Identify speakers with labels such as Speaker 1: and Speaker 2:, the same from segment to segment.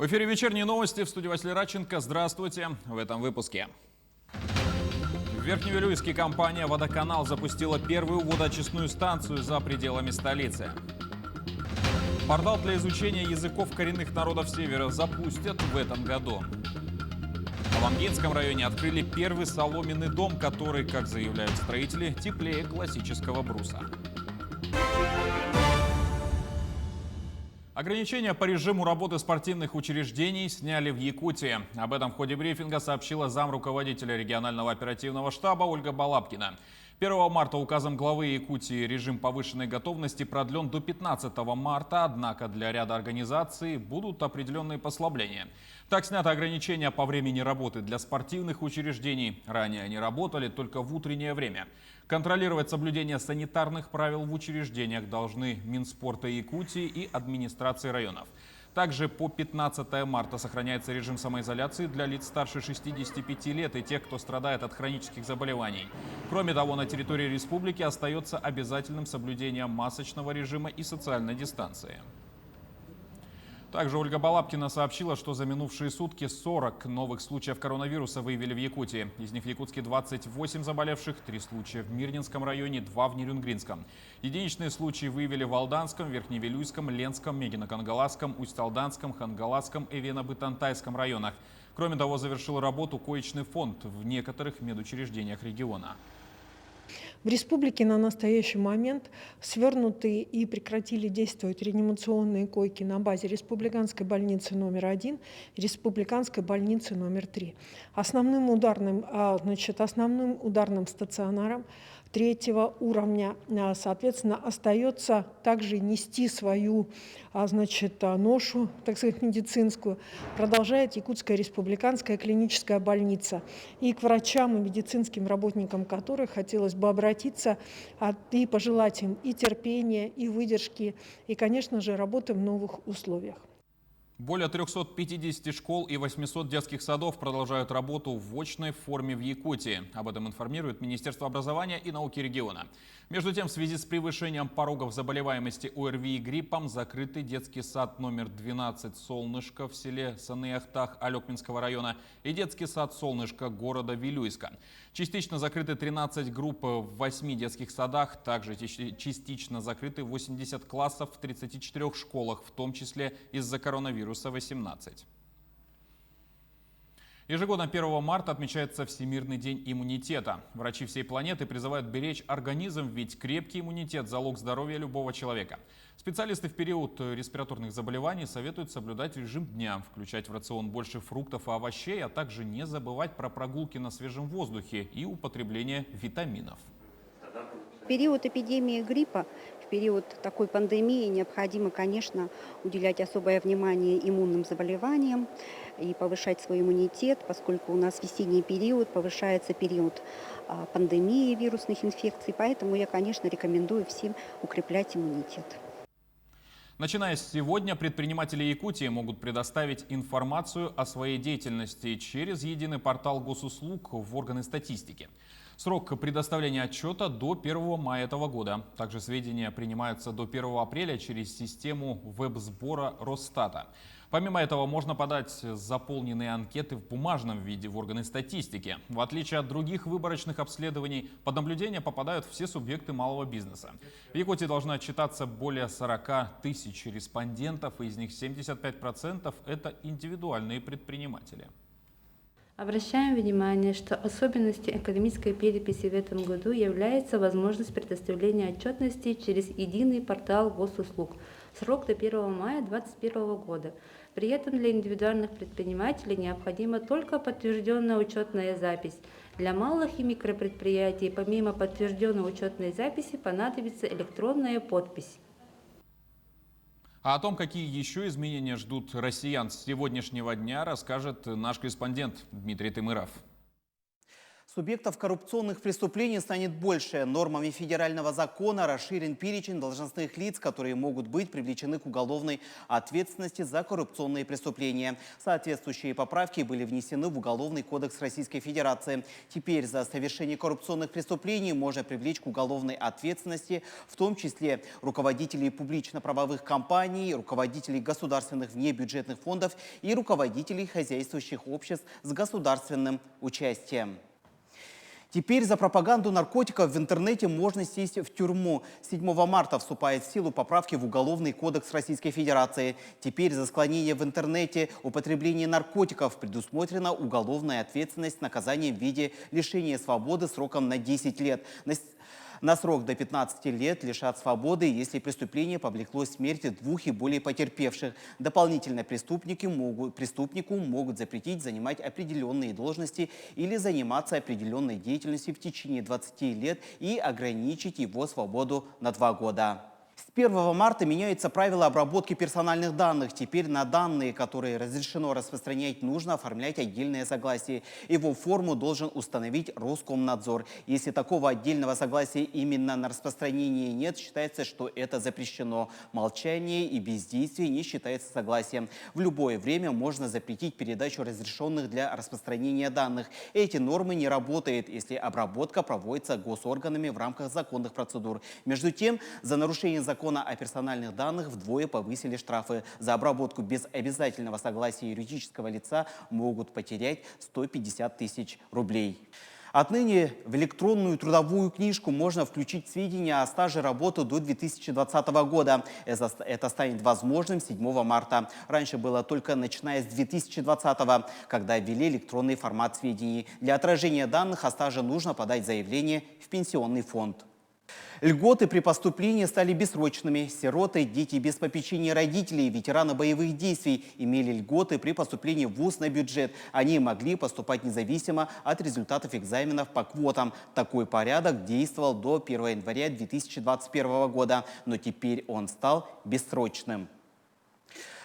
Speaker 1: В эфире «Вечерние новости», в студии Василий Радченко. Здравствуйте. В этом выпуске. В Верхневилюйске компания «Водоканал» запустила первую водоочистную станцию за пределами столицы. Портал для изучения языков коренных народов Севера запустят в этом году. В Ламгинском районе открыли первый соломенный дом, который, как заявляют строители, теплее классического бруса. Ограничения по режиму работы спортивных учреждений сняли в Якутии. Об этом в ходе брифинга сообщила замруководителя регионального оперативного штаба Ольга Балапкина. 1 марта указом главы Якутии режим повышенной готовности продлен до 15 марта, однако для ряда организаций будут определенные послабления. Так снято ограничение по времени работы для спортивных учреждений. Ранее они работали только в утреннее время. Контролировать соблюдение санитарных правил в учреждениях должны Минспорта Якутии и администрации районов. Также по 15 марта сохраняется режим самоизоляции для лиц старше 65 лет и тех, кто страдает от хронических заболеваний. Кроме того, на территории республики остается обязательным соблюдение масочного режима и социальной дистанции. Также Ольга Балапкина сообщила, что за минувшие сутки 40 новых случаев коронавируса выявили в Якутии. Из них в Якутске 28 заболевших, 3 случая в Мирнинском районе, 2 в Нерюнгринском. Единичные случаи выявили в Алданском, Верхневилюйском, Ленском, Мегино-Кангаласском, Усть-Алданском, Хангаласском и Вено-Бытантайском районах. Кроме того, завершил работу коечный фонд в некоторых медучреждениях региона.
Speaker 2: В республике на настоящий момент свернуты и прекратили действовать реанимационные койки на базе Республиканской больницы номер 1 и Республиканской больницы номер 3. Основным ударным стационаром третьего уровня, соответственно, остается также нести свою ношу, так сказать, медицинскую, продолжает Якутская республиканская клиническая больница. И к врачам и медицинским работникам которых хотелось бы обратиться и пожелать им и терпения, и выдержки, и, конечно же, работы в новых условиях.
Speaker 1: Более 350 школ и 800 детских садов продолжают работу в очной форме в Якутии. Об этом информирует Министерство образования и науки региона. Между тем, в связи с превышением порогов заболеваемости ОРВИ и гриппом, закрытый детский сад номер 12 «Солнышко» в селе Саны-Ахтах Алекминского района и детский сад «Солнышко» города Вилюйска. Частично закрыты 13 групп в 8 детских садах, также частично закрыты 80 классов в 34 школах, в том числе из-за коронавируса 18. Ежегодно 1 марта отмечается Всемирный день иммунитета. Врачи всей планеты призывают беречь организм, ведь крепкий иммунитет – залог здоровья любого человека. Специалисты в период респираторных заболеваний советуют соблюдать режим дня, включать в рацион больше фруктов и овощей, а также не забывать про прогулки на свежем воздухе и употребление витаминов.
Speaker 3: В период эпидемии гриппа, в период такой пандемии необходимо, конечно, уделять особое внимание иммунным заболеваниям и повышать свой иммунитет, поскольку у нас весенний период, повышается период пандемии вирусных инфекций. Поэтому я, конечно, рекомендую всем укреплять иммунитет.
Speaker 1: Начиная с сегодня, предприниматели Якутии могут предоставить информацию о своей деятельности через единый портал госуслуг в органы статистики. Срок предоставления отчета до 1 мая этого года. Также сведения принимаются до 1 апреля через систему веб-сбора Росстата. Помимо этого, можно подать заполненные анкеты в бумажном виде в органы статистики. В отличие от других выборочных обследований, под наблюдение попадают все субъекты малого бизнеса. В Якутии должно отчитаться более 40 тысяч респондентов, и из них 75% – это индивидуальные предприниматели.
Speaker 4: Обращаем внимание, что особенностью экономической переписи в этом году является возможность предоставления отчетности через единый портал госуслуг. Срок до 1 мая 2021 года. При этом для индивидуальных предпринимателей необходима только подтвержденная учетная запись. Для малых и микропредприятий помимо подтвержденной учетной записи понадобится электронная подпись.
Speaker 1: А о том, какие еще изменения ждут россиян с сегодняшнего дня, расскажет наш корреспондент Дмитрий Тымыров.
Speaker 5: Субъектов коррупционных преступлений станет больше. Нормами федерального закона расширен перечень должностных лиц, которые могут быть привлечены к уголовной ответственности за коррупционные преступления. Соответствующие поправки были внесены в Уголовный кодекс Российской Федерации. Теперь за совершение коррупционных преступлений можно привлечь к уголовной ответственности, в том числе руководителей публично-правовых компаний, руководителей государственных внебюджетных фондов и руководителей хозяйствующих обществ с государственным участием. Теперь за пропаганду наркотиков в интернете можно сесть в тюрьму. 7 марта вступает в силу поправки в Уголовный кодекс Российской Федерации. Теперь за склонение в интернете употребление наркотиков предусмотрена уголовная ответственность, наказание в виде лишения свободы сроком на 10 лет. На срок до 15 лет лишат свободы, если преступление повлекло смерти 2 и более потерпевших. Дополнительно преступнику могут запретить занимать определенные должности или заниматься определенной деятельностью в течение 20 лет и ограничить его свободу на 2 года. С 1 марта меняются правила обработки персональных данных. Теперь на данные, которые разрешено распространять, нужно оформлять отдельное согласие. Его форму должен установить Роскомнадзор. Если такого отдельного согласия именно на распространение нет, считается, что это запрещено. Молчание и бездействие не считается согласием. В любое время можно запретить передачу разрешенных для распространения данных. Эти нормы не работают, если обработка проводится госорганами в рамках законных процедур. Между тем, за нарушение закона о персональных данных вдвое повысили штрафы. За обработку без обязательного согласия юридического лица могут потерять 150 тысяч рублей. Отныне в электронную трудовую книжку можно включить сведения о стаже работы до 2020 года. Это станет возможным 7 марта. Раньше было только начиная с 2020, когда ввели электронный формат сведений. Для отражения данных о стаже нужно подать заявление в пенсионный фонд. Льготы при поступлении стали бессрочными. Сироты, дети без попечения родителей, ветераны боевых действий имели льготы при поступлении в вуз на бюджет. Они могли поступать независимо от результатов экзаменов по квотам. Такой порядок действовал до 1 января 2021 года, но теперь он стал бессрочным.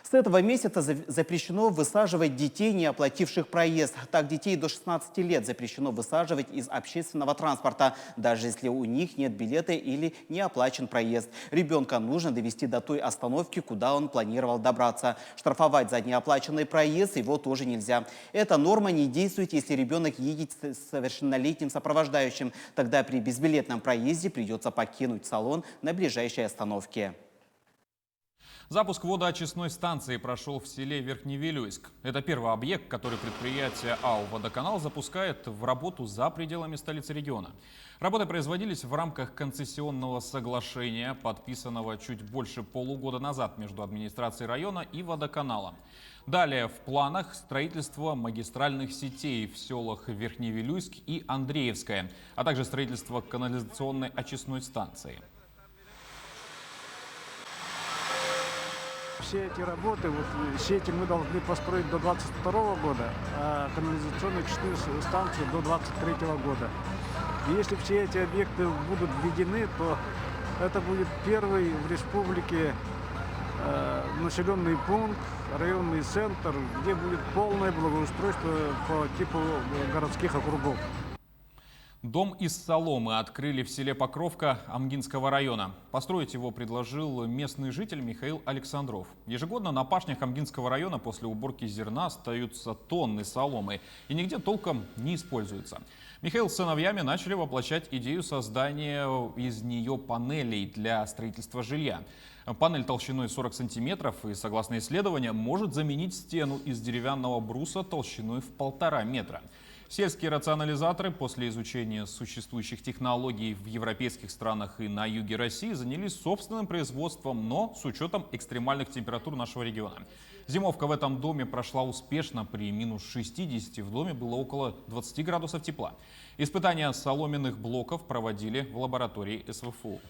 Speaker 5: С этого месяца запрещено высаживать детей, не оплативших проезд. Так, детей до 16 лет запрещено высаживать из общественного транспорта, даже если у них нет билета или не оплачен проезд. Ребенка нужно довести до той остановки, куда он планировал добраться. Штрафовать за неоплаченный проезд его тоже нельзя. Эта норма не действует, если ребенок едет с совершеннолетним сопровождающим. Тогда при безбилетном проезде придется покинуть салон на ближайшей остановке.
Speaker 1: Запуск водоочистной станции прошел в селе Верхневилюйск. Это первый объект, который предприятие АО «Водоканал» запускает в работу за пределами столицы региона. Работы производились в рамках концессионного соглашения, подписанного чуть больше полугода назад между администрацией района и водоканалом. Далее в планах строительство магистральных сетей в селах Верхневилюйск и Андреевское, а также строительство канализационной очистной станции.
Speaker 6: Все эти работы, сети мы должны построить до 2022 года, а канализационную очистную станцию до 2023 года. И если все эти объекты будут введены, то это будет первый в республике населенный пункт, районный центр, где будет полное благоустройство по типу городских округов.
Speaker 1: Дом из соломы открыли в селе Покровка Амгинского района. Построить его предложил местный житель Михаил Александров. Ежегодно на пашнях Амгинского района после уборки зерна остаются тонны соломы и нигде толком не используются. Михаил с сыновьями начали воплощать идею создания из нее панелей для строительства жилья. Панель толщиной 40 сантиметров и, согласно исследованиям, может заменить стену из деревянного бруса толщиной в 1,5 метра. Сельские рационализаторы после изучения существующих технологий в европейских странах и на юге России занялись собственным производством, но с учетом экстремальных температур нашего региона. Зимовка в этом доме прошла успешно. При минус 60 в доме было около 20 градусов тепла. Испытания соломенных блоков проводили в лаборатории СВФУ.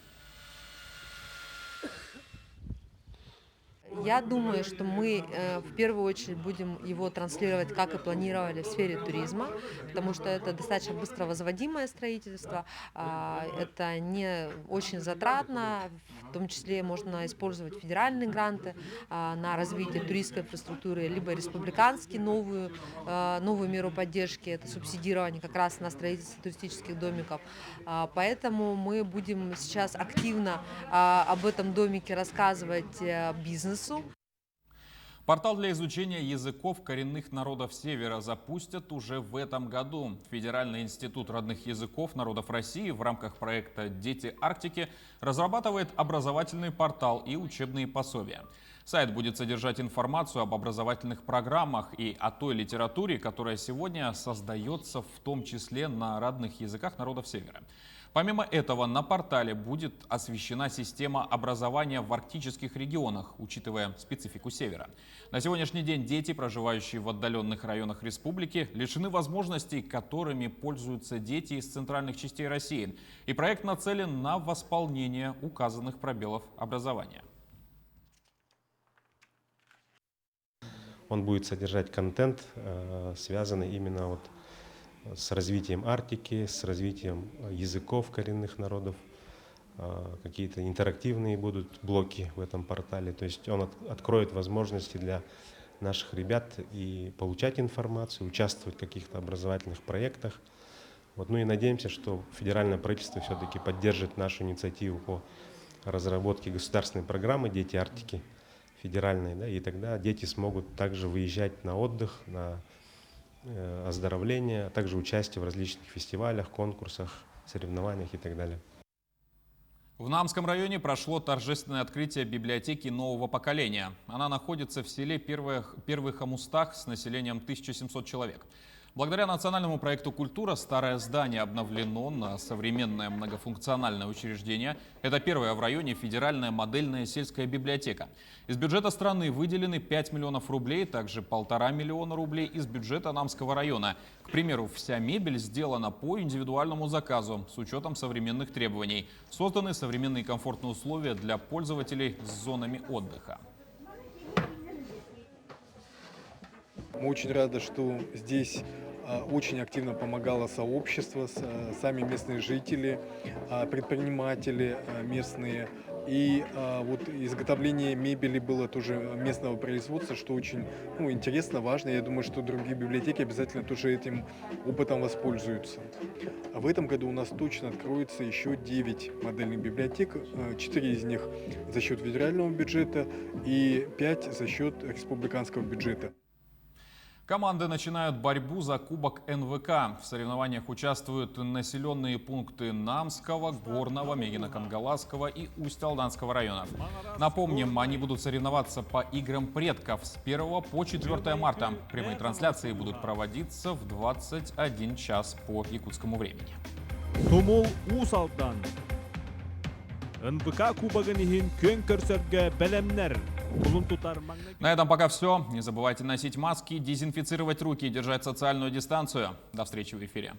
Speaker 7: Я думаю, что мы в первую очередь будем его транслировать, как и планировали, в сфере туризма, потому что это достаточно быстро возводимое строительство, это не очень затратно, в том числе можно использовать федеральные гранты на развитие туристской инфраструктуры, либо республиканские новую меру поддержки, это субсидирование как раз на строительство туристических домиков. Поэтому мы будем сейчас активно об этом домике рассказывать бизнесу.
Speaker 1: Портал для изучения языков коренных народов Севера запустят уже в этом году. Федеральный институт родных языков народов России в рамках проекта «Дети Арктики» разрабатывает образовательный портал и учебные пособия. Сайт будет содержать информацию об образовательных программах и о той литературе, которая сегодня создается в том числе на родных языках народов Севера. Помимо этого, на портале будет освещена система образования в арктических регионах, учитывая специфику Севера. На сегодняшний день дети, проживающие в отдаленных районах республики, лишены возможностей, которыми пользуются дети из центральных частей России. И проект нацелен на восполнение указанных пробелов образования.
Speaker 8: Он будет содержать контент, связанный именно вот с развитием Арктики, с развитием языков коренных народов. Какие-то интерактивные будут блоки в этом портале. То есть он откроет возможности для наших ребят и получать информацию, участвовать в каких-то образовательных проектах. Вот. Ну и надеемся, что федеральное правительство все-таки поддержит нашу инициативу по разработке государственной программы «Дети Арктики» федеральной, да, и тогда дети смогут также выезжать на отдых, на оздоровление, а также участие в различных фестивалях, конкурсах, соревнованиях и так далее.
Speaker 1: В Наамском районе прошло торжественное открытие библиотеки нового поколения. Она находится в селе Первый Хомустах с населением 1700 человек. Благодаря национальному проекту «Культура» старое здание обновлено на современное многофункциональное учреждение. Это первая в районе федеральная модельная сельская библиотека. Из бюджета страны выделены 5 миллионов рублей, также 1,5 миллиона рублей из бюджета Наамского района. К примеру, вся мебель сделана по индивидуальному заказу с учетом современных требований. Созданы современные комфортные условия для пользователей с зонами отдыха.
Speaker 9: Мы очень рады, что здесь очень активно помогало сообщество, сами местные жители, предприниматели местные. И вот изготовление мебели было тоже местного производства, что очень интересно, важно. Я думаю, что другие библиотеки обязательно тоже этим опытом воспользуются. В этом году у нас точно откроется еще 9 модельных библиотек. 4 из них за счет федерального бюджета и 5 за счет республиканского бюджета.
Speaker 1: Команды начинают борьбу за Кубок НВК. В соревнованиях участвуют населенные пункты Наамского, Горного, Мегино-Кангаласского и Усть-Алданского районов. Напомним, они будут соревноваться по играм предков с 1 по 4 марта. Прямые трансляции будут проводиться в 21 час по якутскому времени.
Speaker 10: Тумул Усть-Алдан. НВК кубогын ихин көн көрсөргө белемнер.
Speaker 1: На этом пока все. Не забывайте носить маски, дезинфицировать руки и держать социальную дистанцию. До встречи в эфире.